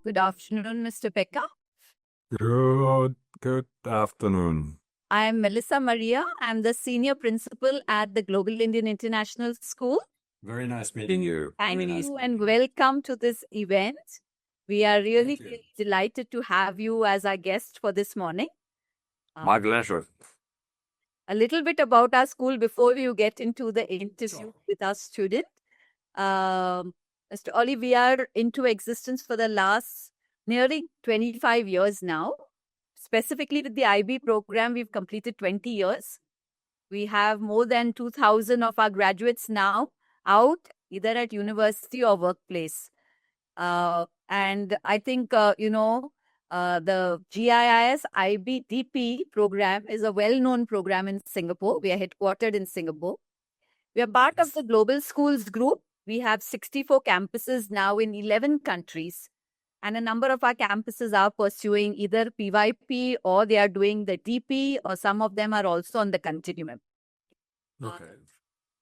Good afternoon, Mr. Pekka. Good afternoon. I am Melissa Maria. I'm the Senior Principal at the Global Indian International School. Very nice meeting you. Thank you and welcome to this event. We are really delighted to have you as our guest for this morning. My pleasure. A little bit about our school before you get into the interview with our student. Mr. Olli, we are into existence for the last nearly 25 years now. Specifically with the IB program, we've completed 20 years. We have more than 2,000 of our graduates now out, either at university or workplace. And I think, the GIIS IB DP program is a well-known program in Singapore. We are headquartered in Singapore. We are part of the Global Schools Group. We have 64 campuses now in 11 countries. And a number of our campuses are pursuing either PYP or they are doing the DP, or some of them are also on the continuum. Okay.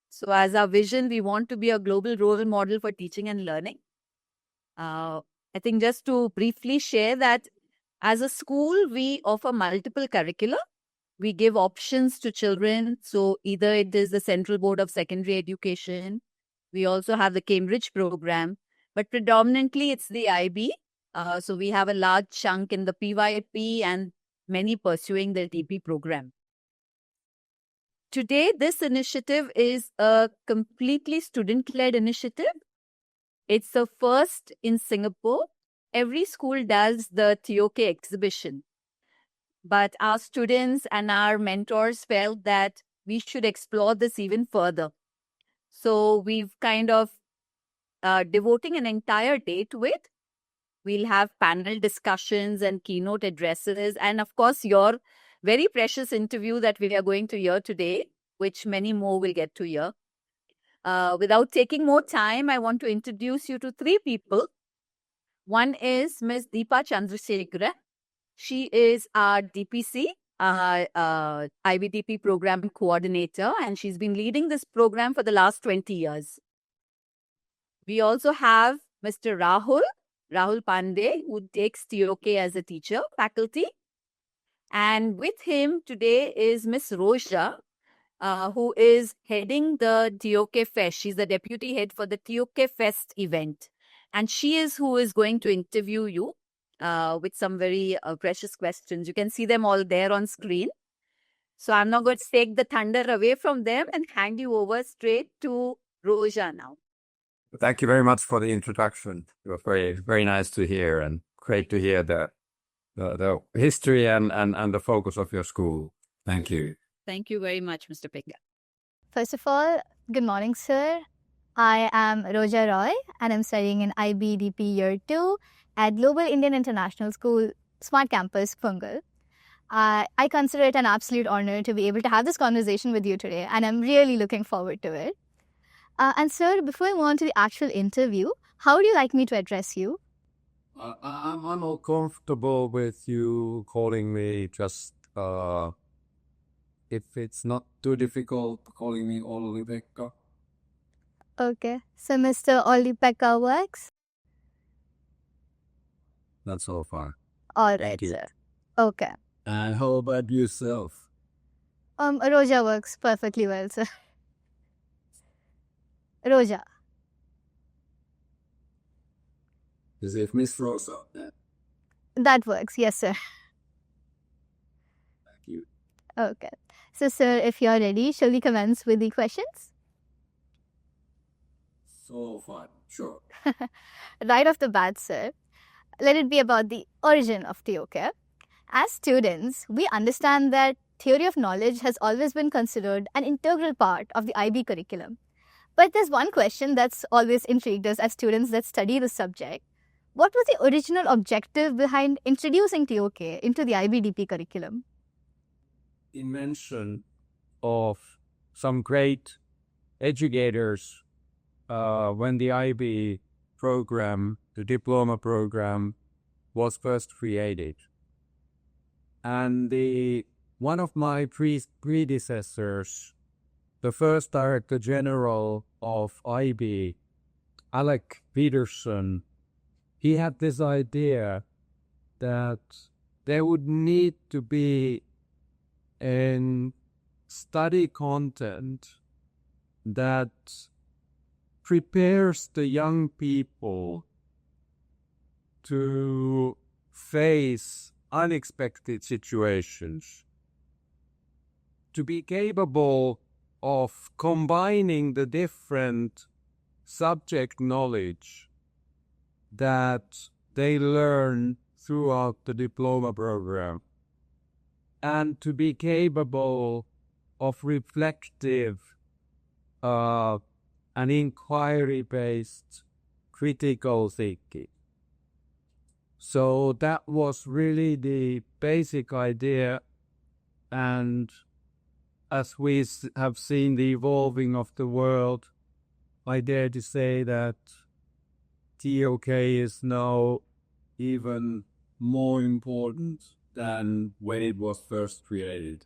So as our vision, we want to be a global role model for teaching and learning. I think just to briefly share that as a school, we offer multiple curricula. We give options to children. So either it is the Central Board of Secondary Education. We also have the Cambridge program, but predominantly it's the IB. So we have a large chunk in the PYP and many pursuing the DP program. Today, this initiative is a completely student-led initiative. It's the first in Singapore. Every school does the TOK exhibition. But our students and our mentors felt that we should explore this even further. So we've kind of devoting an entire day to it. We'll have panel discussions and keynote addresses. And of course, your very precious interview that we are going to hear today, which many more will get to hear. Without taking more time, I want to introduce you to three people. One is Ms. Deepa Chandrasekharan. She is our DPC, IBDP program coordinator, and she's been leading this program for the last 20 years. We also have Mr. Rahul Pandey, who takes TOK as a teacher, faculty. And with him today is Ms. Roja, who is heading the TOK Fest. She's the deputy head for the TOK Fest event. And she is who is going to interview you with some very precious questions. You can see them all there on screen. So I'm not going to take the thunder away from them and hand you over straight to Roja now. Thank you very much for the introduction. It was very, very nice to hear, and great to hear the history and the focus of your school. Thank you. Thank you very much, Mr. Pekka. First of all, good morning, sir. I am Roja Roy, and I'm studying in IBDP Year 2 at Global Indian International School, Smart Campus Pungal. I consider it an absolute honor to be able to have this conversation with you today, and I'm really looking forward to it. And sir, before I move on to the actual interview, how would you like me to address you? I'm all comfortable with you calling me just, if it's not too difficult, calling me Olli-Pekka. Okay, so Mr. Olli-Pekka works? That's all fine. All right, sir. Okay. And how about yourself? Roja works perfectly well, sir. Roja. As if Ms Roja. That works, yes, sir. Thank you. Okay. So, sir, if you're ready, shall we commence with the questions? So fun. Sure. Right off the bat, sir, let it be about the origin of TOK. As students, we understand that theory of knowledge has always been considered an integral part of the IB curriculum. But there's one question that's always intrigued us as students that study the subject. What was the original objective behind introducing TOK into the IBDP curriculum? Invention of some great educators when the IB program, the diploma program, was first created. And one of my predecessors, the first Director General of IB, Alec Peterson, he had this idea that there would need to be a study content that prepares the young people to face unexpected situations, to be capable of combining the different subject knowledge that they learn throughout the diploma program, and to be capable of reflective and inquiry-based critical thinking. So that was really the basic idea, and as we have seen the evolving of the world, I dare to say that TOK is now even more important than when it was first created.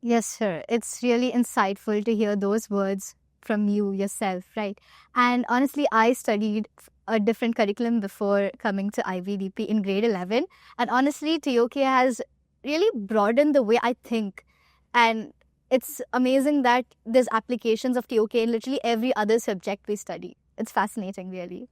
Yes, sir. It's really insightful to hear those words from you yourself, right? And honestly, I studied a different curriculum before coming to IBDP in grade 11. And honestly, TOK has really broadened the way I think. And it's amazing that there's applications of TOK in literally every other subject we study. It's fascinating, really.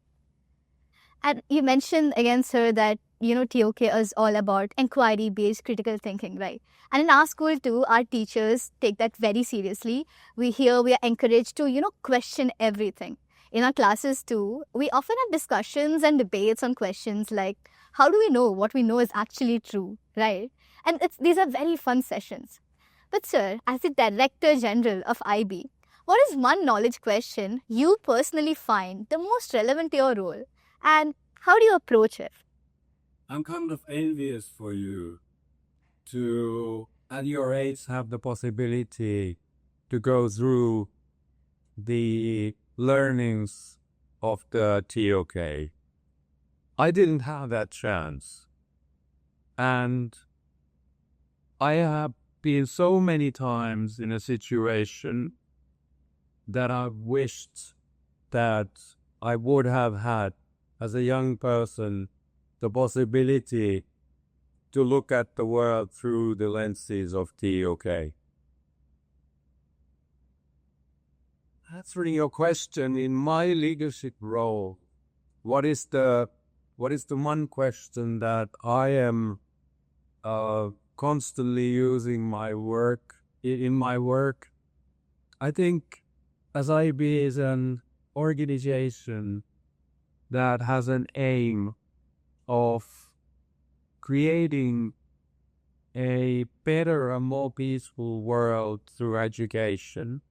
And you mentioned again, sir, that, TOK is all about inquiry-based critical thinking, right? And in our school too, our teachers take that very seriously. We are encouraged to, question everything. In our classes too, we often have discussions and debates on questions like, how do we know what we know is actually true, right? And these are very fun sessions. But sir, as the Director General of IB, what is one knowledge question you personally find the most relevant to your role? And how do you approach it? I'm kind of envious for you to, at your age, have the possibility to go through the learnings of the TOK. I didn't have that chance. And I have been so many times in a situation that I wished that I would have had, as a young person, the possibility to look at the world through the lenses of TOK. Answering your question, in my leadership role, what is the one question that I am constantly using in my work? I think as IB is an organization that has an aim of creating a better and more peaceful world through education.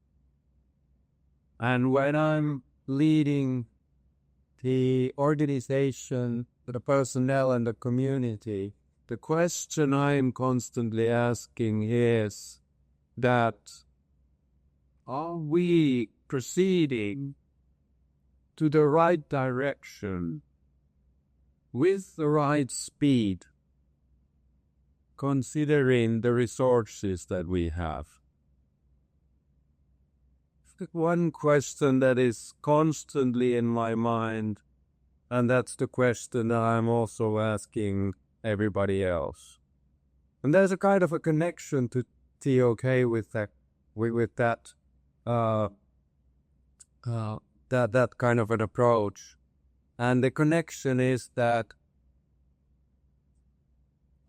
And when I'm leading the organization, the personnel and the community, the question I'm constantly asking is that, are we proceeding to the right direction with the right speed, considering the resources that we have? One question that is constantly in my mind, and that's the question that I'm also asking everybody else. And there's a kind of a connection to TOK with that kind of an approach. And the connection is that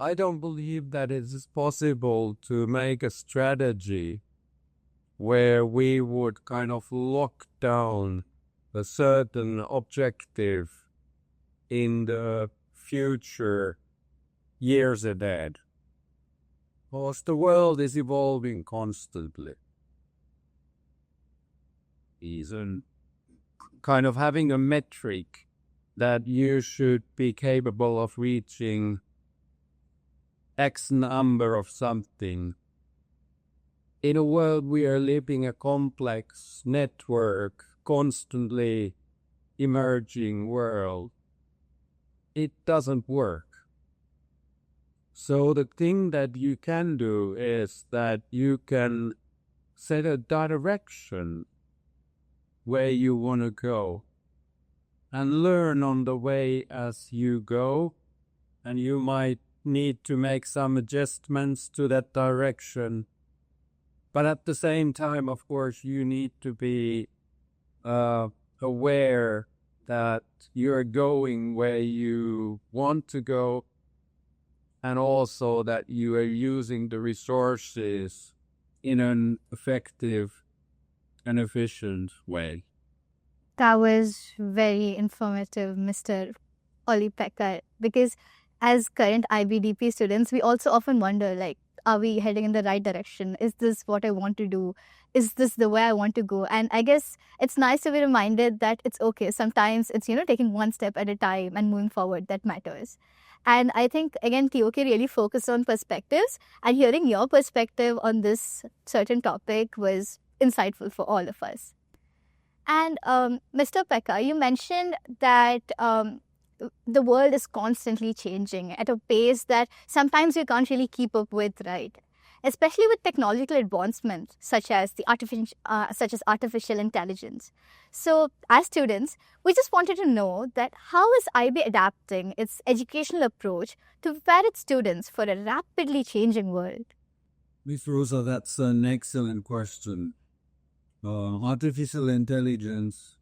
I don't believe that it is possible to make a strategy where we would kind of lock down a certain objective in the future years ahead. Because the world is evolving constantly. Isn't kind of having a metric that you should be capable of reaching X number of something. In a world we are living a complex network, constantly emerging world, it doesn't work. So the thing that you can do is that you can set a direction where you want to go. and learn on the way as you go, and you might need to make some adjustments to that direction. But at the same time, of course, you need to be aware that you're going where you want to go, and also that you are using the resources in an effective and efficient way. That was very informative, Mr. Olli-Pekka, because as current IBDP students, we also often wonder, like, are we heading in the right direction? Is this what I want to do? Is this the way I want to go? And I guess it's nice to be reminded that it's okay. Sometimes it's, taking one step at a time and moving forward that matters. And I think, again, TOK really focused on perspectives, and hearing your perspective on this certain topic was insightful for all of us. And Mr. Pekka, you mentioned that the world is constantly changing at a pace that sometimes you can't really keep up with, right? Especially with technological advancements such as artificial intelligence. So, as students, we just wanted to know that how is IB adapting its educational approach to prepare its students for a rapidly changing world? Ms. Rosa, that's an excellent question. Artificial intelligence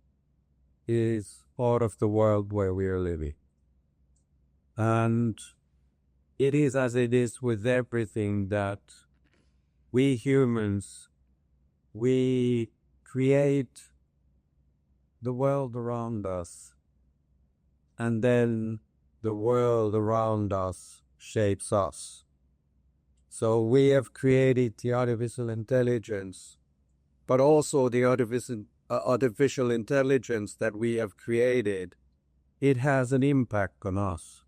is part of the world where we are living. And it is as it is with everything that we humans, we create the world around us, and then the world around us shapes us. So we have created the artificial intelligence, but also the artificial intelligence that we have created, it has an impact on us.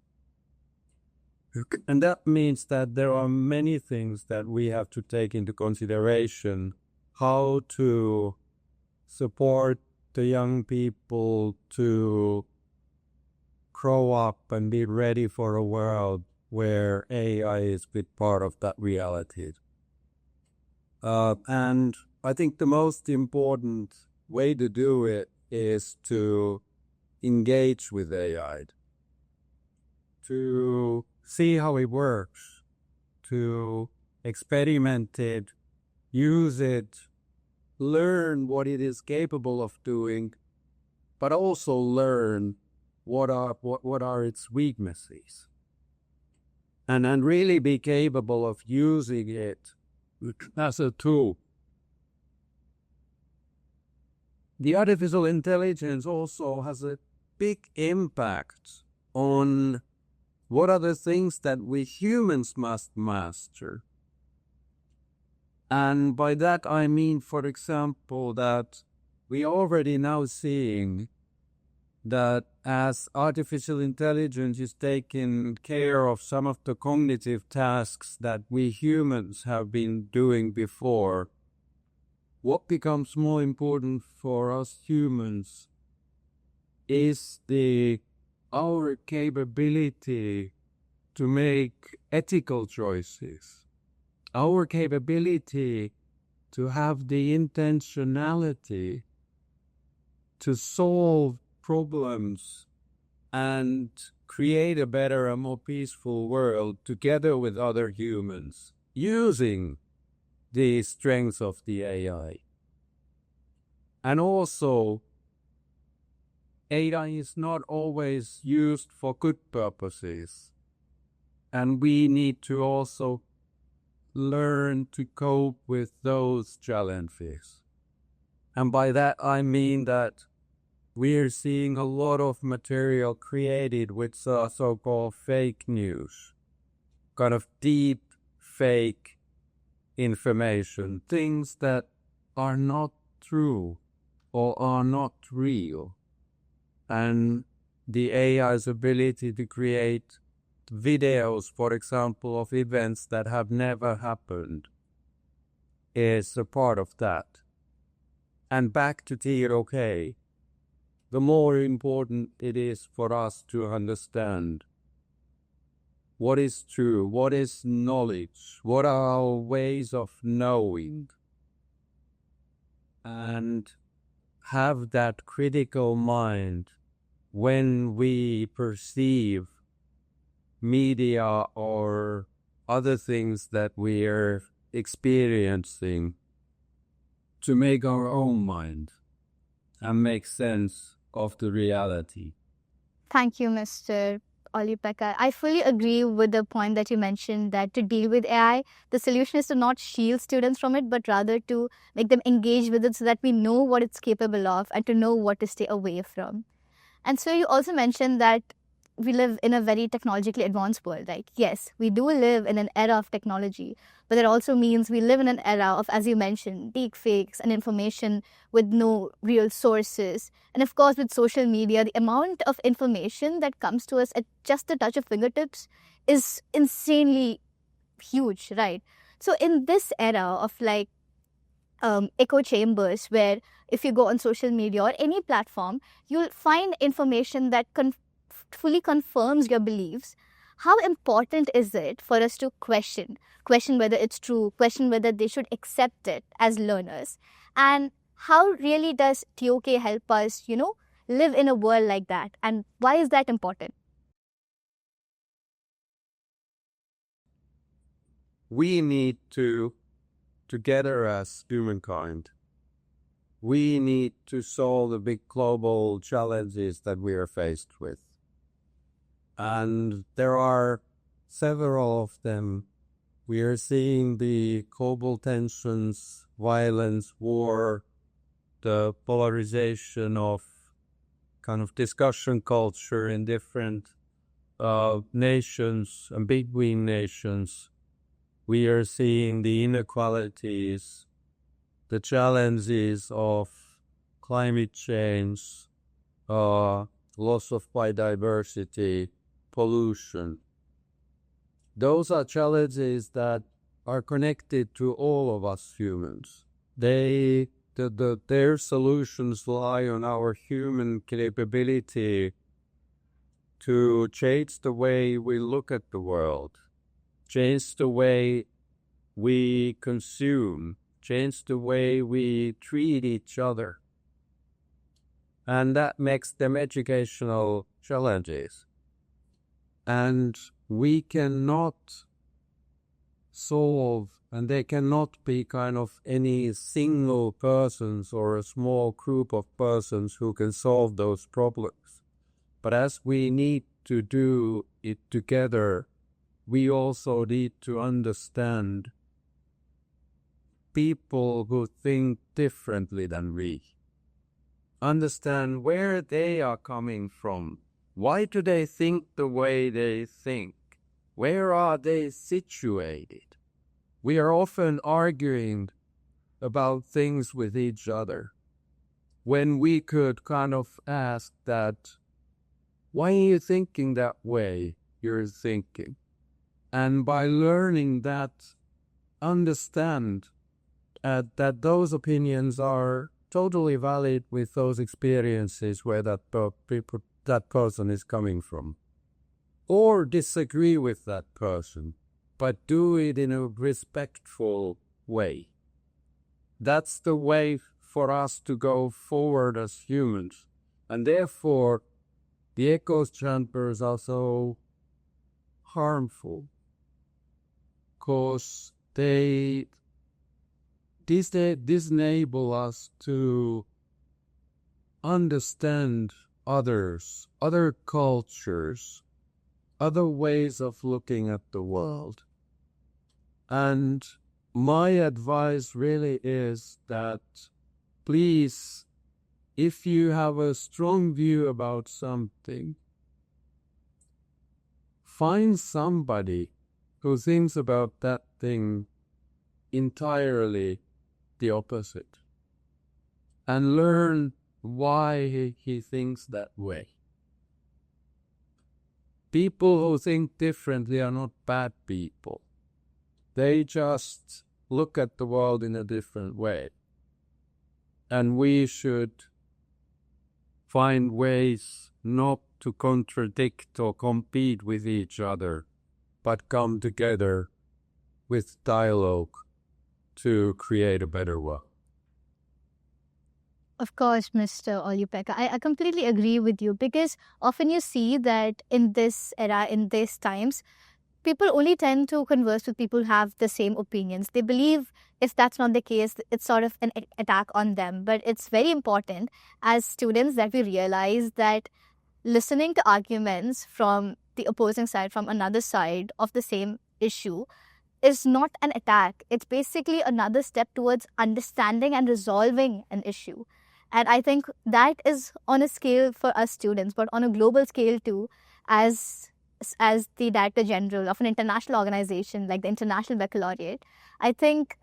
And that means that there are many things that we have to take into consideration, how to support the young people to grow up and be ready for a world where AI is a big part of that reality. And I think the most important way to do it is to engage with AI, to see how it works, to experiment it, use it, learn what it is capable of doing, but also learn what are its weaknesses, and really be capable of using it as a tool. The artificial intelligence also has a big impact on what are the things that we humans must master. And by that I mean, for example, that we already now seeing that as artificial intelligence is taking care of some of the cognitive tasks that we humans have been doing before, what becomes more important for us humans is our capability to make ethical choices, our capability to have the intentionality to solve problems and create a better and more peaceful world together with other humans using the strengths of the AI. And also, AI is not always used for good purposes. And we need to also learn to cope with those challenges. And by that I mean that we're seeing a lot of material created with so-called fake news, kind of deep fake information, things that are not true or are not real. And the AI's ability to create videos, for example, of events that have never happened is a part of that. And back to TOK, the more important it is for us to understand what is true, what is knowledge, what are our ways of knowing, and have that critical mind when we perceive media or other things that we are experiencing to make our own mind and make sense of the reality. Thank you, Mr. Olli-Pekka. I fully agree with the point that you mentioned that to deal with AI, the solution is to not shield students from it, but rather to make them engage with it so that we know what it's capable of and to know what to stay away from. And so you also mentioned that we live in a very technologically advanced world, right? Yes, we do live in an era of technology, but it also means we live in an era of, as you mentioned, deep fakes and information with no real sources. And of course, with social media, the amount of information that comes to us at just the touch of fingertips is insanely huge, right? So in this era of like echo chambers, where if you go on social media or any platform, you'll find information that fully confirms your beliefs. How important is it for us to question whether it's true, question whether they should accept it as learners? And how really does TOK help us, live in a world like that? And why is that important? We need to, together as humankind, we need to solve the big global challenges that we are faced with. And there are several of them. We are seeing the global tensions, violence, war, the polarization of kind of discussion culture in different nations and between nations. We are seeing the inequalities, the challenges of climate change, loss of biodiversity, pollution. Those are challenges that are connected to all of us humans. Their solutions lie on our human capability to change the way we look at the world, change the way we consume, change the way we treat each other. And that makes them educational challenges. And we cannot solve, and they cannot be kind of any single persons or a small group of persons who can solve those problems. But as we need to do it together, we also need to understand people who think differently than we. Understand where they are coming from. Why do they think the way they think? Where are they situated? We are often arguing about things with each other when we could kind of ask that, why are you thinking that way you're thinking? And by learning that, understand that those opinions are totally valid with those experiences where that person is coming from. Or disagree with that person, but do it in a respectful way. That's the way for us to go forward as humans. And therefore, the echo chambers are so harmful because they disable us to understand others, other cultures, other ways of looking at the world. And my advice really is that please, if you have a strong view about something, find somebody who thinks about that thing entirely the opposite and learn why he thinks that way. People who think differently are not bad people. They just look at the world in a different way. And we should find ways not to contradict or compete with each other, but come together with dialogue to create a better world. Of course, Mr. Olli-Pekka. I completely agree with you, because often you see that in this era, in these times, people only tend to converse with people who have the same opinions. They believe if that's not the case, it's sort of an attack on them. But it's very important as students that we realize that listening to arguments from the opposing side, from another side of the same issue, is not an attack. It's basically another step towards understanding and resolving an issue. And I think that is on a scale for us students, but on a global scale too, as the Director General of an international organization like the International Baccalaureate, I think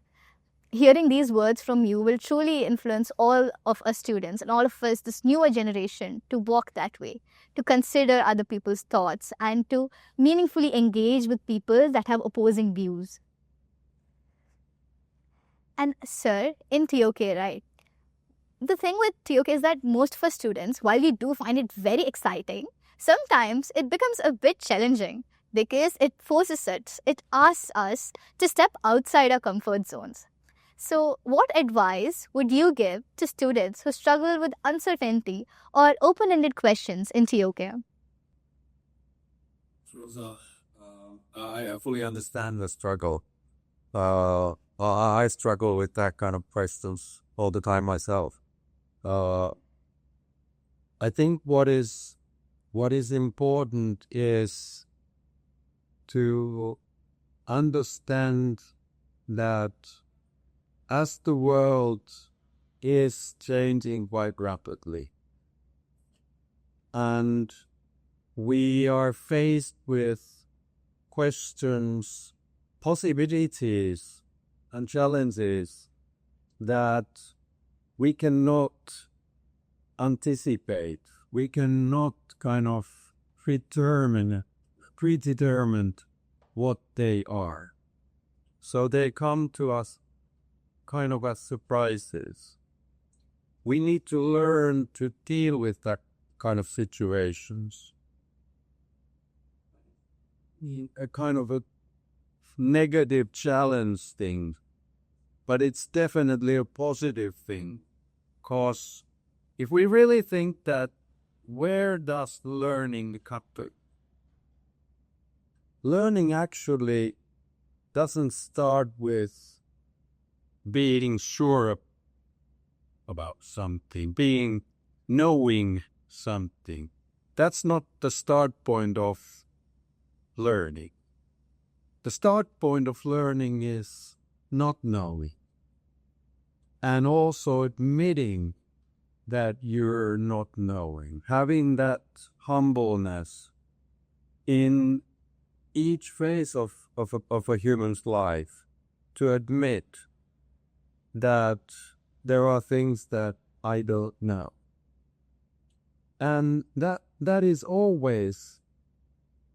hearing these words from you will truly influence all of us students and all of us, this newer generation, to walk that way, to consider other people's thoughts, and to meaningfully engage with people that have opposing views. And sir, in TOK, right? The thing with TOK is that most of us students, while we do find it very exciting, sometimes it becomes a bit challenging because it forces us, it asks us to step outside our comfort zones. So, what advice would you give to students who struggle with uncertainty or open-ended questions in TOK? I fully understand the struggle. I struggle with that kind of questions all the time myself. I think what is important is to understand that as the world is changing quite rapidly, and we are faced with questions, possibilities, and challenges that we cannot anticipate. We cannot kind of predetermine what they are. So they come to us kind of as surprises. We need to learn to deal with that kind of situations. A kind of a negative challenge thing, but it's definitely a positive thing, because if we really think that where does learning come to? Learning actually doesn't start with being sure about something, knowing something. That's not the start point of learning. The start point of learning is not knowing, and also admitting that you're not knowing, having that humbleness in each phase of a human's life, to admit that there are things that I don't know. And that is always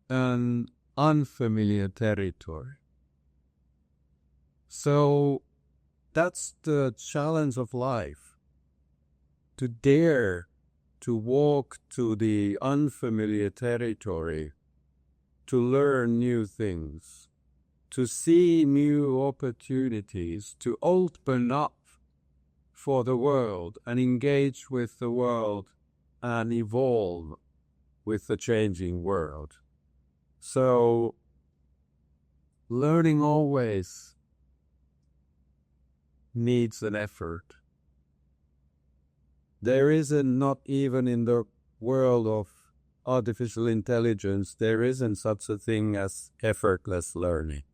an unfamiliar territory. So that's the challenge of life, to dare to walk to the unfamiliar territory, to learn new things, to see new opportunities, to open up for the world and engage with the world and evolve with the changing world. So learning always needs an effort. There isn't, not even in the world of artificial intelligence, there isn't such a thing as effortless learning.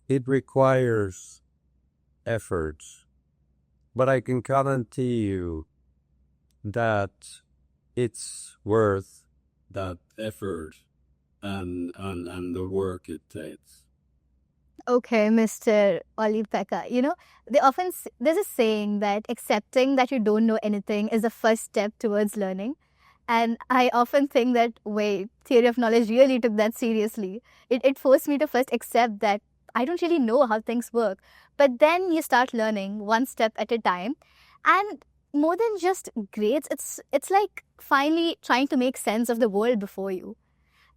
It requires effort. But I can guarantee you that it's worth that effort and the work it takes. Okay, Mr. Olli-Pekka, there's a saying that accepting that you don't know anything is the first step towards learning. And I often think that, wait, theory of knowledge really took that seriously. It forced me to first accept that I don't really know how things work. But then you start learning one step at a time. And more than just grades, it's like finally trying to make sense of the world before you.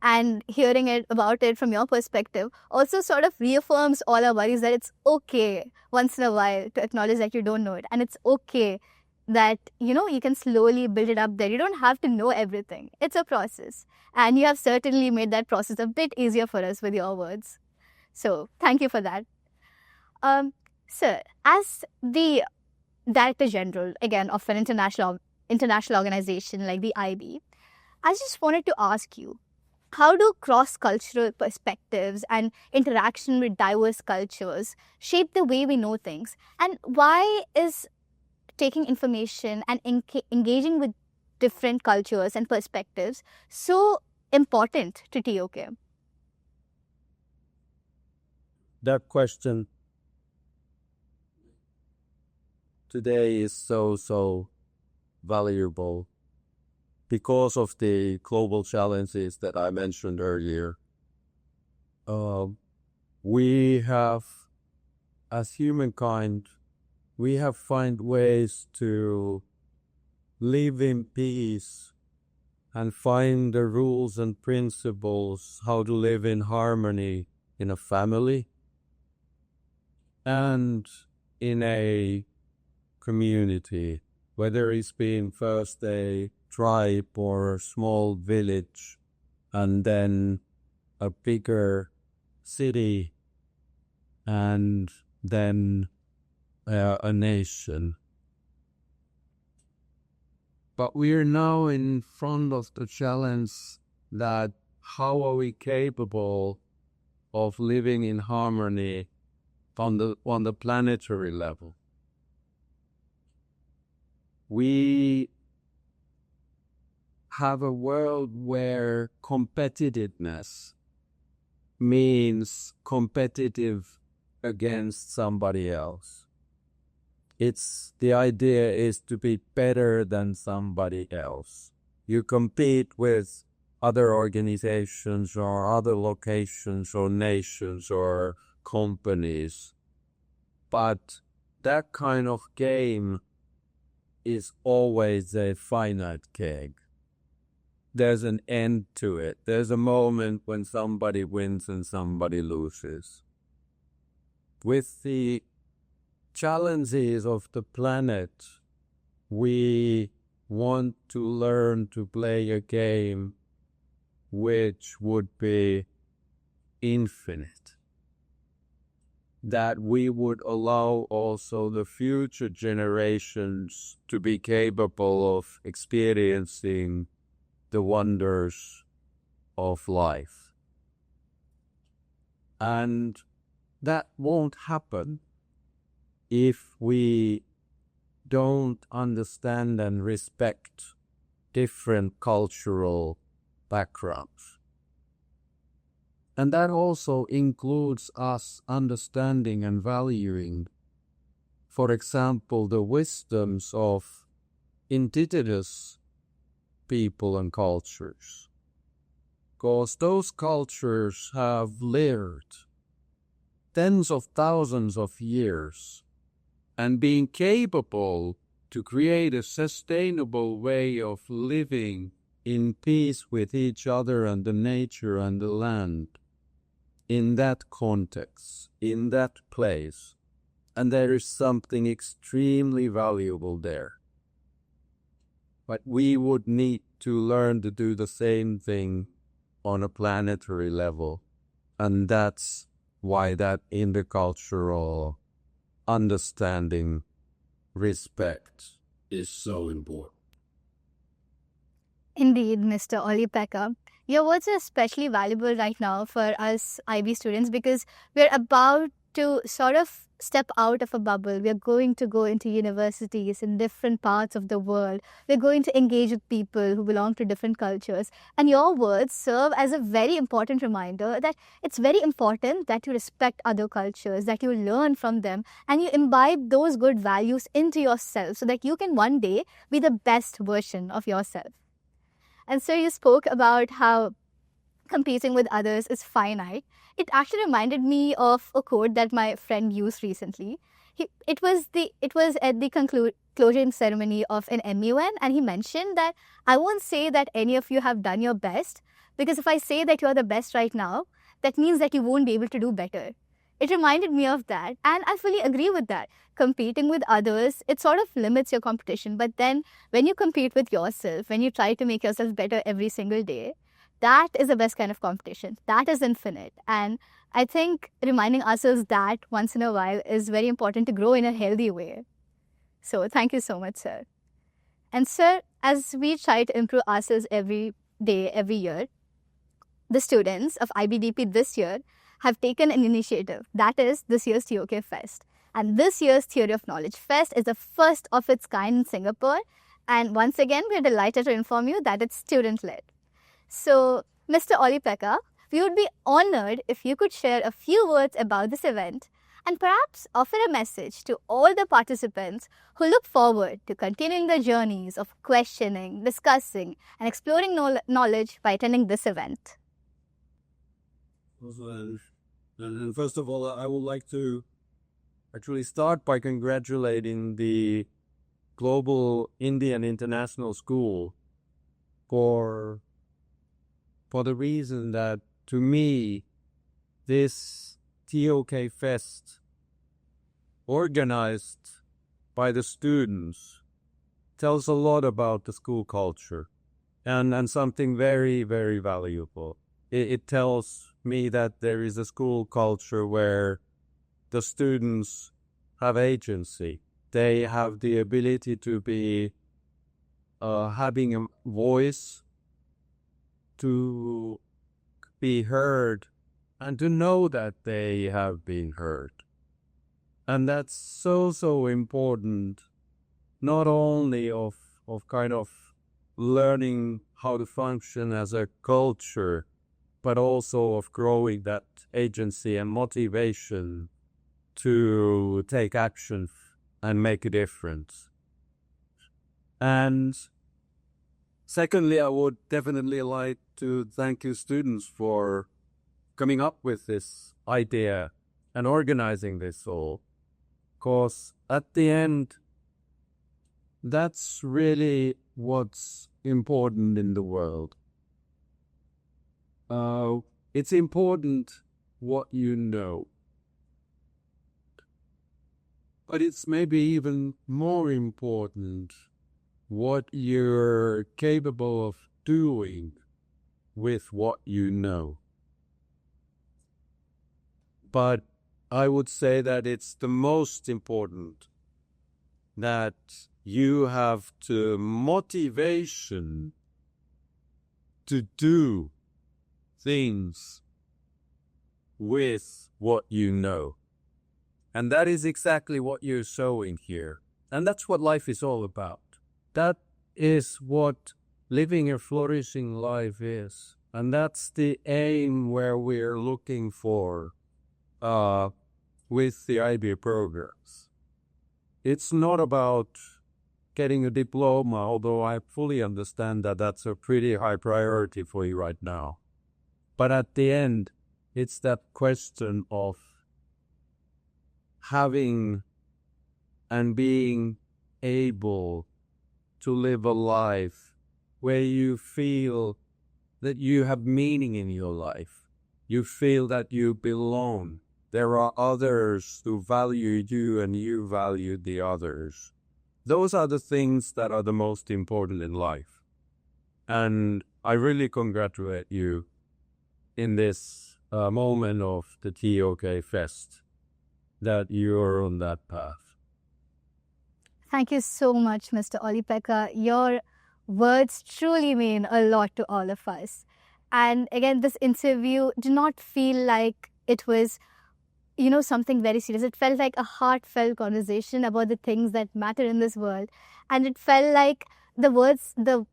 And hearing about it from your perspective also sort of reaffirms all our worries that it's okay once in a while to acknowledge that you don't know it. And it's okay that, you can slowly build it up there. You don't have to know everything. It's a process. And you have certainly made that process a bit easier for us with your words. So thank you for that. Sir, as the Director General, again, of an international organization like the IB, I just wanted to ask you, how do cross-cultural perspectives and interaction with diverse cultures shape the way we know things? And why is taking information and engaging with different cultures and perspectives so important to TOK? That question today is so valuable because of the global challenges that I mentioned earlier. We have, as humankind, we have found ways to live in peace and find the rules and principles how to live in harmony in a family and in a community, whether it's been first a tribe or a small village and then a bigger city and then a nation. But we are now in front of the challenge that how are we capable of living in harmony on the planetary level? We have a world where competitiveness means competitive against somebody else. The idea is to be better than somebody else. You compete with other organizations or other locations or nations or companies. But that kind of game is always a finite game. There's an end to it. There's a moment when somebody wins and somebody loses. With the challenges of the planet, we want to learn to play a game which would be infinite. That we would allow also the future generations to be capable of experiencing the wonders of life. And that won't happen if we don't understand and respect different cultural backgrounds. And that also includes us understanding and valuing, for example, the wisdoms of indigenous people and cultures. Because those cultures have lived tens of thousands of years and being capable to create a sustainable way of living in peace with each other and the nature and the land in that context, in that place. And there is something extremely valuable there. But we would need to learn to do the same thing on a planetary level. And that's why that intercultural understanding, respect is so important. Indeed, Mr. Olli-Pekka. Your words are especially valuable right now for us IB students because we're about to sort of step out of a bubble. We're going to go into universities in different parts of the world. We're going to engage with people who belong to different cultures. And your words serve as a very important reminder that it's very important that you respect other cultures, that you learn from them, and you imbibe those good values into yourself so that you can one day be the best version of yourself. And so you spoke about how competing with others is finite. It actually reminded me of a quote that my friend used recently. It was at the closing ceremony of an MUN, and he mentioned that I won't say that any of you have done your best, because if I say that you are the best right now, that means that you won't be able to do better. it reminded me of that. And I fully agree with that. Competing with others, it sort of limits your competition. But then when you compete with yourself, when you try to make yourself better every single day, that is the best kind of competition. That is infinite. And I think reminding ourselves that once in a while is very important to grow in a healthy way. So thank you so much, sir. And sir, as we try to improve ourselves every day, every year, the students of IBDP this year have taken an initiative. That is this year's TOK Fest. And this year's Theory of Knowledge Fest is the first of its kind in Singapore. And once again, we are delighted to inform you that it's student-led. So, Mr. Olli-Pekka, we would be honored if you could share a few words about this event and perhaps offer a message to all the participants who look forward to continuing their journeys of questioning, discussing, and exploring knowledge by attending this event. And first of all, I would like to actually start by congratulating the Global Indian International School for the reason that, to me, this TOK Fest organized by the students tells a lot about the school culture and something very, very valuable. It tells me that there is a school culture where the students have agency. They have the ability to be having a voice, to be heard, and to know that they have been heard. And that's so important, not only of kind of learning how to function as a culture, but also of growing that agency and motivation to take action and make a difference. And secondly, I would definitely like to thank you students for coming up with this idea and organizing this all. Because at the end, that's really what's important in the world. It's important what you know. But it's maybe even more important what you're capable of doing with what you know. But I would say that it's the most important that you have the motivation to do things with what you know. And that is exactly what you're showing here. And that's what life is all about. That is what living a flourishing life is. And that's the aim where we're looking for with the IB programs. It's not about getting a diploma, although I fully understand that that's a pretty high priority for you right now. But at the end, it's that question of having and being able to live a life where you feel that you have meaning in your life. You feel that you belong. There are others who value you and you value the others. Those are the things that are the most important in life. And I really congratulate you in this moment of the TOK Fest that you're on that path. Thank you so much, Mr. Olli-Pekka. Your words truly mean a lot to all of us. And again, this interview did not feel like it was, something very serious. It felt like a heartfelt conversation about the things that matter in this world. And it felt like the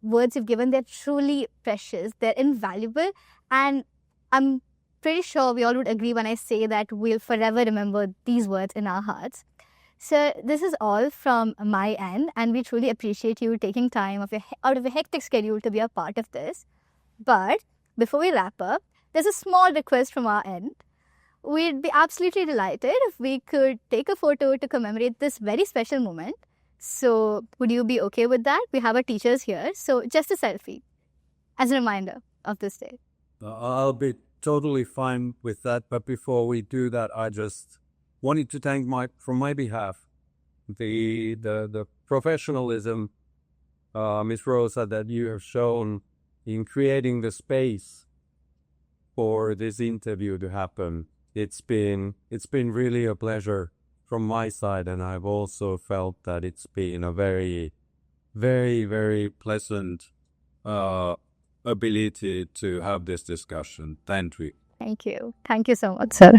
words you've given, they're truly precious. They're invaluable. And I'm pretty sure we all would agree when I say that we'll forever remember these words in our hearts. So this is all from my end, and we truly appreciate you taking time out of your hectic schedule to be a part of this. But before we wrap up, there's a small request from our end. We'd be absolutely delighted if we could take a photo to commemorate this very special moment. So would you be okay with that? We have our teachers here, so just a selfie as a reminder of this day. I'll be totally fine with that. But before we do that, I just wanted to thank from my behalf, the professionalism, Ms. Rosa, that you have shown in creating the space for this interview to happen. It's been really a pleasure from my side, and I've also felt that it's been a very, very, very pleasant ability to have this discussion. Thank you. Thank you. Thank you so much, sir.